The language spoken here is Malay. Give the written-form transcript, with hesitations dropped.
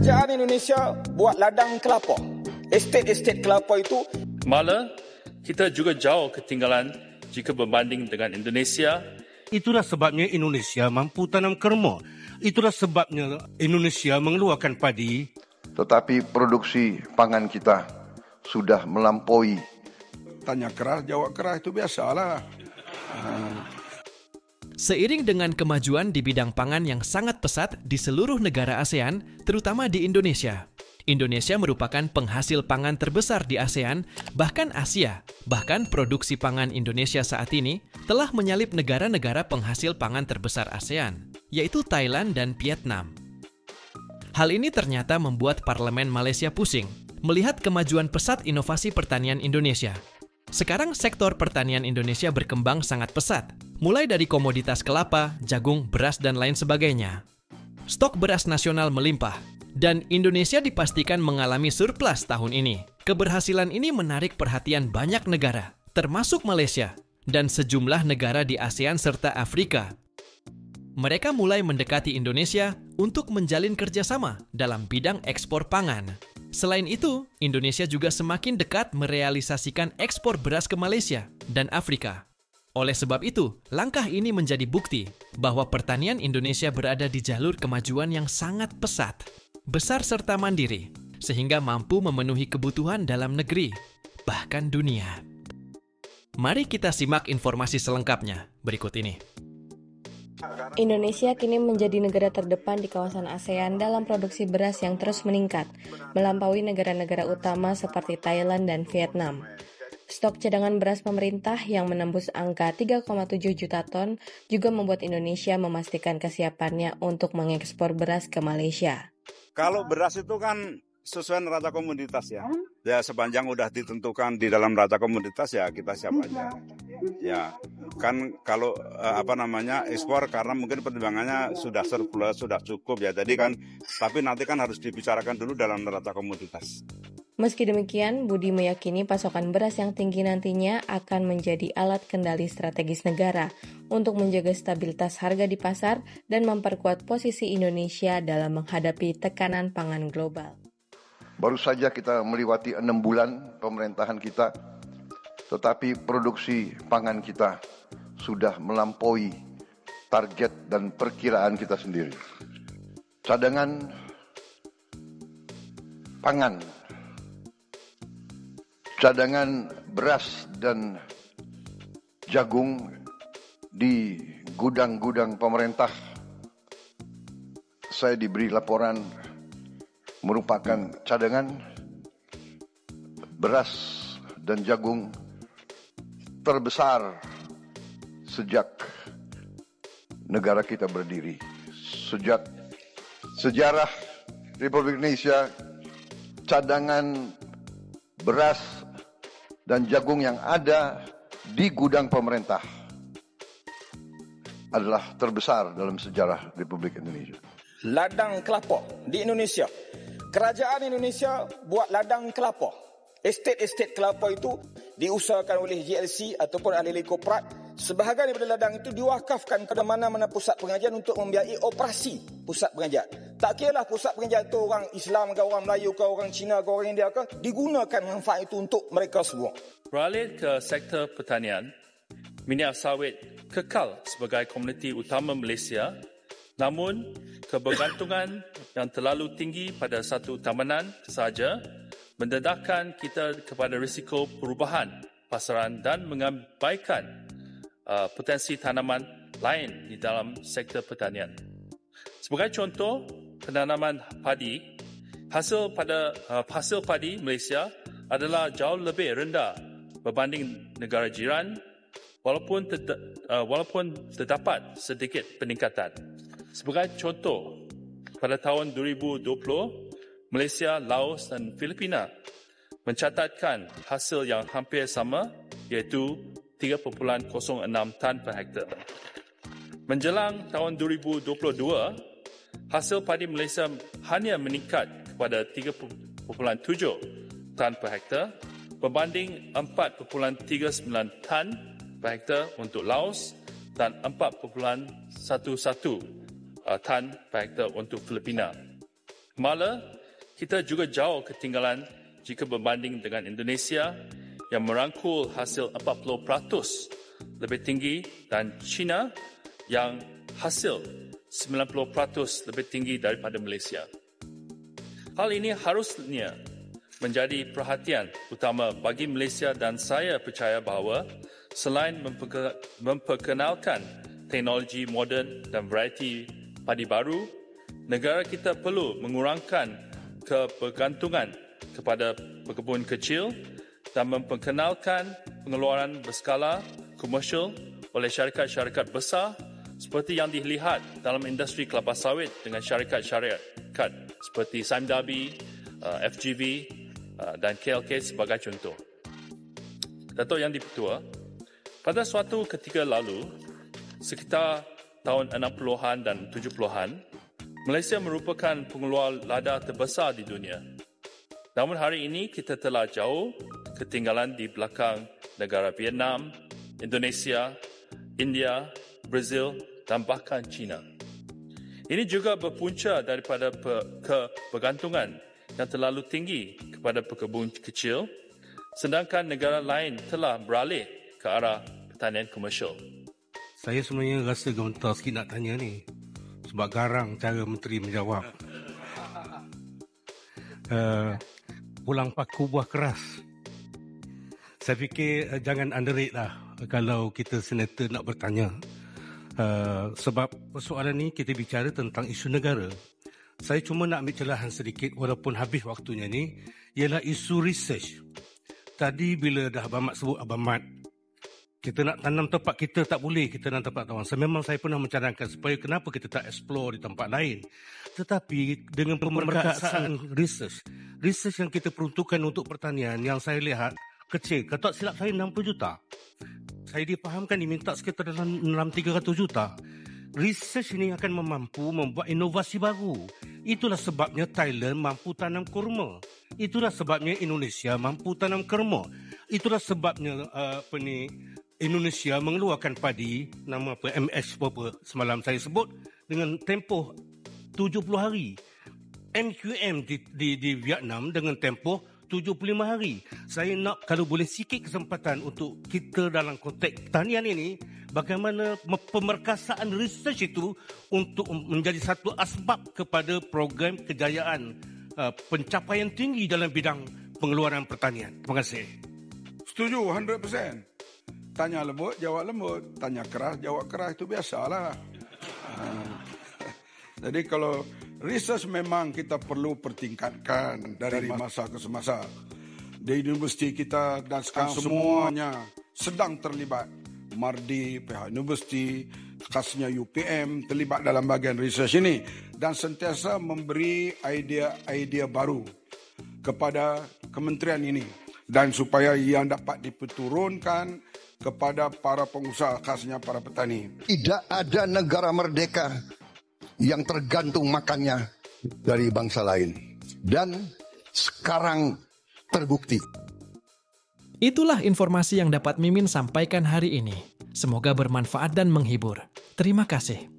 Kerajaan Indonesia buat ladang kelapa. Estet-estet kelapa itu. Malah, kita juga jauh ketinggalan jika berbanding dengan Indonesia. Itulah sebabnya Indonesia mampu tanam kurma. Itulah sebabnya Indonesia mengeluarkan padi. Tetapi produksi pangan kita sudah melampaui. Tanya keras, jawab keras itu biasalah. Seiring dengan kemajuan di bidang pangan yang sangat pesat di seluruh negara ASEAN, terutama di Indonesia. Indonesia merupakan penghasil pangan terbesar di ASEAN, bahkan Asia. Bahkan produksi pangan Indonesia saat ini telah menyalip negara-negara penghasil pangan terbesar ASEAN, yaitu Thailand dan Vietnam. Hal ini ternyata membuat Parlemen Malaysia pusing melihat kemajuan pesat inovasi pertanian Indonesia. Sekarang sektor pertanian Indonesia berkembang sangat pesat, mulai dari komoditas kelapa, jagung, beras, dan lain sebagainya. Stok beras nasional melimpah, dan Indonesia dipastikan mengalami surplus tahun ini. Keberhasilan ini menarik perhatian banyak negara, termasuk Malaysia, dan sejumlah negara di ASEAN serta Afrika. Mereka mulai mendekati Indonesia untuk menjalin kerjasama dalam bidang ekspor pangan. Selain itu, Indonesia juga semakin dekat merealisasikan ekspor beras ke Malaysia dan Afrika. Oleh sebab itu, langkah ini menjadi bukti bahwa pertanian Indonesia berada di jalur kemajuan yang sangat pesat, besar serta mandiri, sehingga mampu memenuhi kebutuhan dalam negeri, bahkan dunia. Mari kita simak informasi selengkapnya berikut ini. Indonesia kini menjadi negara terdepan di kawasan ASEAN dalam produksi beras yang terus meningkat, melampaui negara-negara utama seperti Thailand dan Vietnam. Stok cadangan beras pemerintah yang menembus angka 3,7 juta ton juga membuat Indonesia memastikan kesiapannya untuk mengekspor beras ke Malaysia. Kalau beras itu kan sesuai neraca komoditas ya. Ya sepanjang udah ditentukan di dalam neraca komoditas ya kita siap aja. Ya kan kalau ekspor karena mungkin pertimbangannya sudah surplus, sudah cukup ya. Jadi kan tapi nanti kan harus dibicarakan dulu dalam neraca komoditas. Meski demikian, Budi meyakini pasokan beras yang tinggi nantinya akan menjadi alat kendali strategis negara untuk menjaga stabilitas harga di pasar dan memperkuat posisi Indonesia dalam menghadapi tekanan pangan global. Baru saja kita melewati 6 bulan pemerintahan kita, tetapi produksi pangan kita sudah melampaui target dan perkiraan kita sendiri. Cadangan pangan, cadangan beras dan jagung di gudang-gudang pemerintah, saya diberi laporan merupakan cadangan beras dan jagung terbesar sejak negara kita berdiri. Sejak sejarah Republik Indonesia, cadangan beras dan jagung yang ada di gudang pemerintah adalah terbesar dalam sejarah Republik Indonesia. Ladang kelapa di Indonesia. Kerajaan Indonesia buat ladang kelapa. Estet-estet kelapa itu diusahakan oleh GLC ataupun ahli korporat. Sebahagian daripada ladang itu diwakafkan kepada mana-mana pusat pengajian untuk membiayai operasi pusat pengajian. Tak kiralah pusat pengajian itu orang Islam ke orang Melayu ke orang Cina ke orang India ke, digunakan manfaat itu untuk mereka semua. Beralih ke sektor pertanian, minyak sawit kekal sebagai komoditi utama Malaysia. Namun, kebergantungan yang terlalu tinggi pada satu tamanan sahaja mendedahkan kita kepada risiko perubahan pasaran dan mengabaikan potensi tanaman lain di dalam sektor pertanian. Sebagai contoh, penanaman padi, hasil padi Malaysia adalah jauh lebih rendah berbanding negara jiran walaupun terdapat sedikit peningkatan. Sebagai contoh, pada tahun 2020, Malaysia, Laos dan Filipina mencatatkan hasil yang hampir sama iaitu 3.06 tan per hektar. Menjelang tahun 2022, hasil padi Malaysia hanya meningkat kepada 3.7 tan per hektar berbanding 4.39 tan per hektar untuk Laos dan 4.11 tan per hektar untuk Filipina. Malah, kita juga jauh ketinggalan jika berbanding dengan Indonesia yang merangkul hasil 40% lebih tinggi dan China yang hasil 90% lebih tinggi daripada Malaysia. Hal ini harusnya menjadi perhatian utama bagi Malaysia dan saya percaya bahawa selain memperkenalkan teknologi moden dan varieti padi baru, negara kita perlu mengurangkan kebergantungan kepada pekebun kecil dan memperkenalkan pengeluaran berskala komersial oleh syarikat-syarikat besar seperti yang dilihat dalam industri kelapa sawit dengan syarikat-syarikat seperti Sime Darby, FGV dan KLK sebagai contoh. Datuk Yang di-Pertua, pada suatu ketika lalu, sekitar tahun 60-an dan 70-an, Malaysia merupakan pengeluar lada terbesar di dunia. Namun hari ini kita telah jauh ketinggalan di belakang negara Vietnam, Indonesia, India, Brazil dan bahkan China. Ini juga berpunca daripada kebergantungan yang terlalu tinggi kepada pekebun kecil, sedangkan negara lain telah beralih ke arah pertanian komersial. Saya sebenarnya rasa gemetar sikit nak tanya ni. Sebab garang cara menteri menjawab. Pulang paku buah keras. Saya fikir jangan underrate lah kalau kita senator nak bertanya. Sebab persoalan ni kita bicara tentang isu negara. Saya cuma nak ambil celahan sedikit walaupun habis waktunya ni, ialah isu research. Tadi bila dah Abang Mat sebut, Abang Mat, kita nak tanam tempat kita tak boleh, kita nak tempat tawang. Memang saya pernah mencadangkan supaya kenapa kita tak explore di tempat lain. Tetapi dengan pemerkasaan research yang kita peruntukkan untuk pertanian yang saya lihat kecil, kalau tak silap saya 60 juta. Saya dipahamkan diminta sekitar dalam 300 juta. Research ini akan mampu membuat inovasi baru. Itulah sebabnya Thailand mampu tanam kurma. Itulah sebabnya Indonesia mampu tanam kurma. Itulah sebabnya Indonesia mengeluarkan padi, nama MS semalam saya sebut, dengan tempoh 70 hari. MQM di Vietnam dengan tempoh 75 hari. Saya nak kalau boleh sikit kesempatan untuk kita dalam konteks pertanian ini, bagaimana pemerkasaan research itu untuk menjadi satu asbab kepada program kejayaan pencapaian tinggi dalam bidang pengeluaran pertanian. Terima kasih. Setuju 100%. Tanya lembut, jawab lembut. Tanya keras, jawab keras. Itu biasalah. Jadi kalau research memang kita perlu pertingkatkan dari masa ke semasa. Di universiti kita dan sekarang semuanya sedang terlibat. Mardi, pihak universiti, khasnya UPM terlibat dalam bahagian research ini. Dan sentiasa memberi idea-idea baru kepada kementerian ini. Dan supaya ia dapat diperturunkan kepada para pengusaha, khasnya para petani. Tidak ada negara merdeka yang tergantung makannya dari bangsa lain. Dan sekarang terbukti. Itulah informasi yang dapat Mimin sampaikan hari ini. Semoga bermanfaat dan menghibur. Terima kasih.